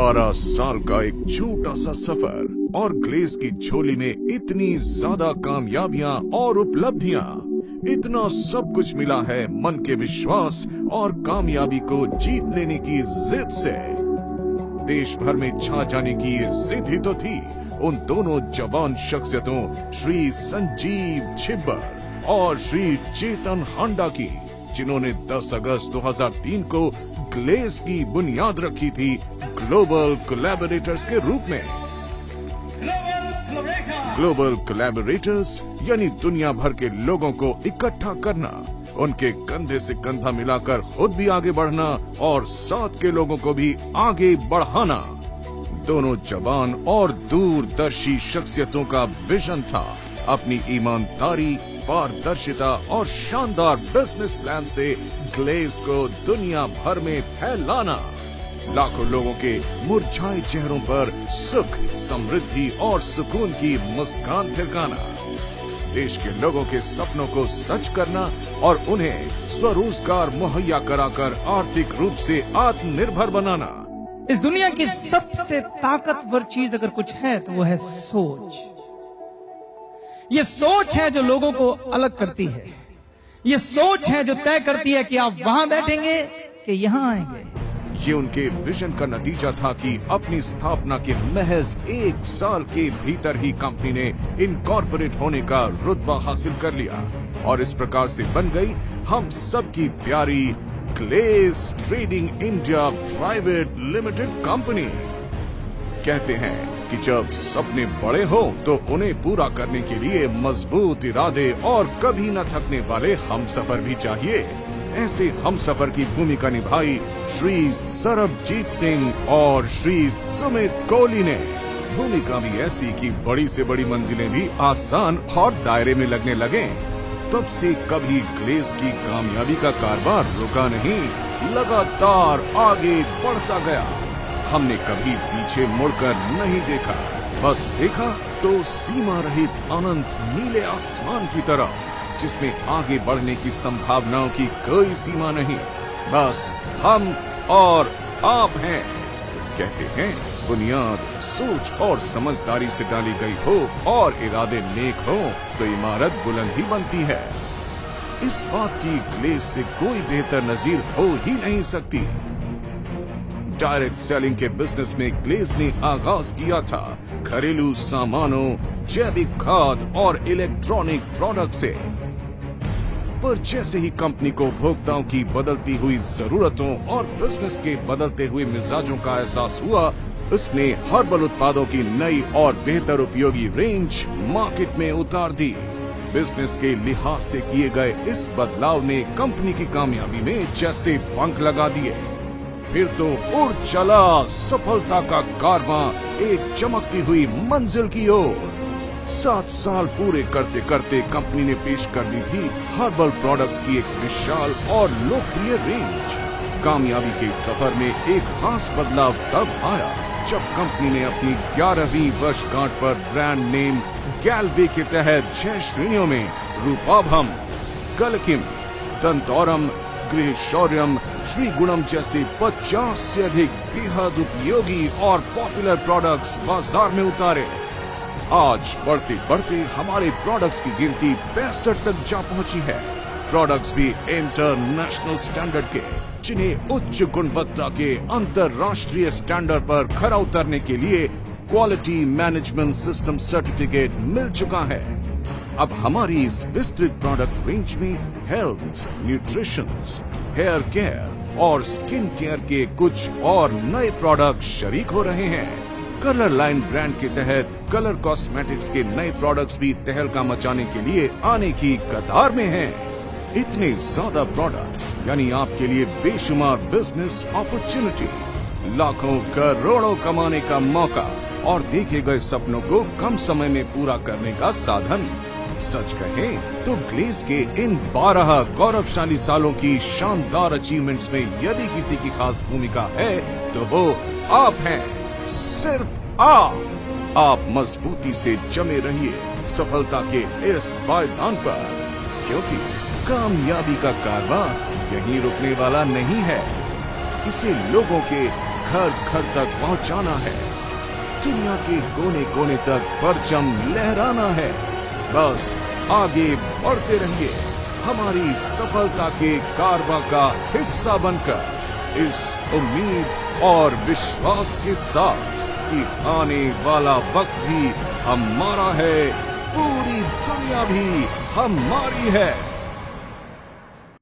12 साल का एक छोटा सा सफर और ग्लेस की झोली में इतनी ज्यादा कामयाबियां और उपलब्धियां, इतना सब कुछ मिला है मन के विश्वास और कामयाबी को जीत लेने की जिद से। देश भर में छा जाने की ये जिद ही तो थी उन दोनों जवान शख्सियतों श्री संजीव छिब्बर और श्री चेतन हांडा की, जिन्होंने 10 अगस्त 2003 को ग्लेस की बुनियाद रखी थी ग्लोबल कोलैबोरेटर्स के रूप में। ग्लोबल कोलैबोरेटर्स यानी दुनिया भर के लोगों को इकट्ठा करना, उनके कंधे से कंधा मिलाकर खुद भी आगे बढ़ना और साथ के लोगों को भी आगे बढ़ाना। दोनों जवान और दूरदर्शी शख्सियतों का विजन था अपनी ईमानदारी, पारदर्शिता और शानदार बिजनेस प्लान से ग्लेस को दुनिया भर में फैलाना, लाखों लोगों के मुरझाए चेहरों पर सुख, समृद्धि और सुकून की मुस्कान थिरकाना, देश के लोगों के सपनों को सच करना और उन्हें स्वरोजगार मुहैया कराकर आर्थिक रूप से आत्मनिर्भर बनाना। इस दुनिया की सबसे ताकतवर चीज अगर कुछ है तो वो है सोच। ये सोच है जो लोगों को अलग करती है। ये सोच है जो तय करती है कि आप वहां बैठेंगे कि यहां आएंगे। ये उनके विजन का नतीजा था कि अपनी स्थापना के महज 1 साल के भीतर ही कंपनी ने इनकॉर्पोरेट होने का रुतबा हासिल कर लिया और इस प्रकार से बन गई हम सबकी प्यारी glace trading India private limited company. कहते हैं कि जब सपने बड़े हो तो उन्हें पूरा करने के लिए मजबूत इरादे और कभी न थकने वाले हमसफर भी चाहिए। ऐसे हमसफर की भूमिका निभाई श्री सरबजीत सिंह और श्री सुमित कोहली ने। भूमिका भी ऐसी कि बड़ी से बड़ी मंजिलें भी आसान और दायरे में लगने लगे। तब से कभी ग्लेस की कामयाबी का कारवां रुका नहीं, लगातार आगे बढ़ता गया। हमने कभी पीछे मुड़कर नहीं देखा, बस देखा तो सीमा रहित अनंत नीले आसमान की तरह, जिसमें आगे बढ़ने की संभावनाओं की कोई सीमा नहीं। बस हम और आप हैं। कहते हैं बुनियाद सोच और समझदारी से डाली गई हो और इरादे नेक हो तो इमारत बुलंद ही बनती है। इस बात की ग्लेस से कोई बेहतर नजीर हो ही नहीं सकती। डायरेक्ट सेलिंग के बिजनेस में ग्लेस ने आगाज किया था घरेलू सामानों, जैविक खाद और इलेक्ट्रॉनिक प्रोडक्ट से। पर जैसे ही कंपनी को उपभोक्ताओं की बदलती हुई जरूरतों और बिजनेस के बदलते हुए मिजाजों का एहसास हुआ, उसने हर्बल उत्पादों की नई और बेहतर उपयोगी रेंज मार्केट में उतार दी। बिजनेस के लिहाज से किए गए इस बदलाव ने कंपनी की कामयाबी में जैसे पंख लगा दिए। फिर तो उड़ चला सफलता का कारवां एक चमकती हुई मंजिल की ओर। 7 साल पूरे करते करते कंपनी ने पेश कर दी थी हर्बल प्रोडक्ट्स की एक विशाल और लोकप्रिय रेंज। कामयाबी के सफर में एक खास बदलाव तब आया जब कंपनी ने अपनी 11वीं वर्षगांठ पर ब्रांड नेम गैल्वे के तहत 6 श्रेणियों में रूपाभम, कलकिम, दंतौरम, गृह शौर्यम, श्री गुणम जैसे 50 से अधिक बेहद उपयोगी और पॉपुलर प्रोडक्ट्स बाजार में उतारे। आज बढ़ते बढ़ते हमारे प्रोडक्ट्स की गिनती 65 तक जा पहुंची है। प्रोडक्ट्स भी इंटरनेशनल स्टैंडर्ड के, जिन्हें उच्च गुणवत्ता के अंतर्राष्ट्रीय स्टैंडर्ड पर खरा उतरने के लिए क्वालिटी मैनेजमेंट सिस्टम सर्टिफिकेट मिल चुका है। अब हमारी इस विस्तृत प्रोडक्ट रेंज में हेल्थ, न्यूट्रिशन, हेयर केयर और स्किन केयर के कुछ और नए प्रोडक्ट शरीक हो रहे हैं। कलर लाइन ब्रांड के तहत कलर कॉस्मेटिक्स के नए प्रोडक्ट्स भी तहलका मचाने के लिए आने की कतार में हैं। इतने ज्यादा प्रोडक्ट्स यानी आपके लिए बेशुमार बिजनेस अपॉर्चुनिटी, लाखों करोड़ों कमाने का मौका और देखे गए सपनों को कम समय में पूरा करने का साधन। सच कहें तो ग्लेस के इन 12 गौरवशाली सालों की शानदार अचीवमेंट्स में यदि किसी की खास भूमिका है तो वो आप हैं, सिर्फ आप मजबूती से जमे रहिए सफलता के इस पायदान पर, क्योंकि कामयाबी का कारवां यहीं रुकने वाला नहीं है। इसे लोगों के घर घर तक पहुंचाना है। दुनिया के कोने कोने तक परचम लहराना है। बस आगे बढ़ते रहिए, हमारी सफलता के कारवां का हिस्सा बनकर, इस उम्मीद और विश्वास के साथ कि आने वाला वक्त भी हमारा है, पूरी दुनिया भी हमारी है।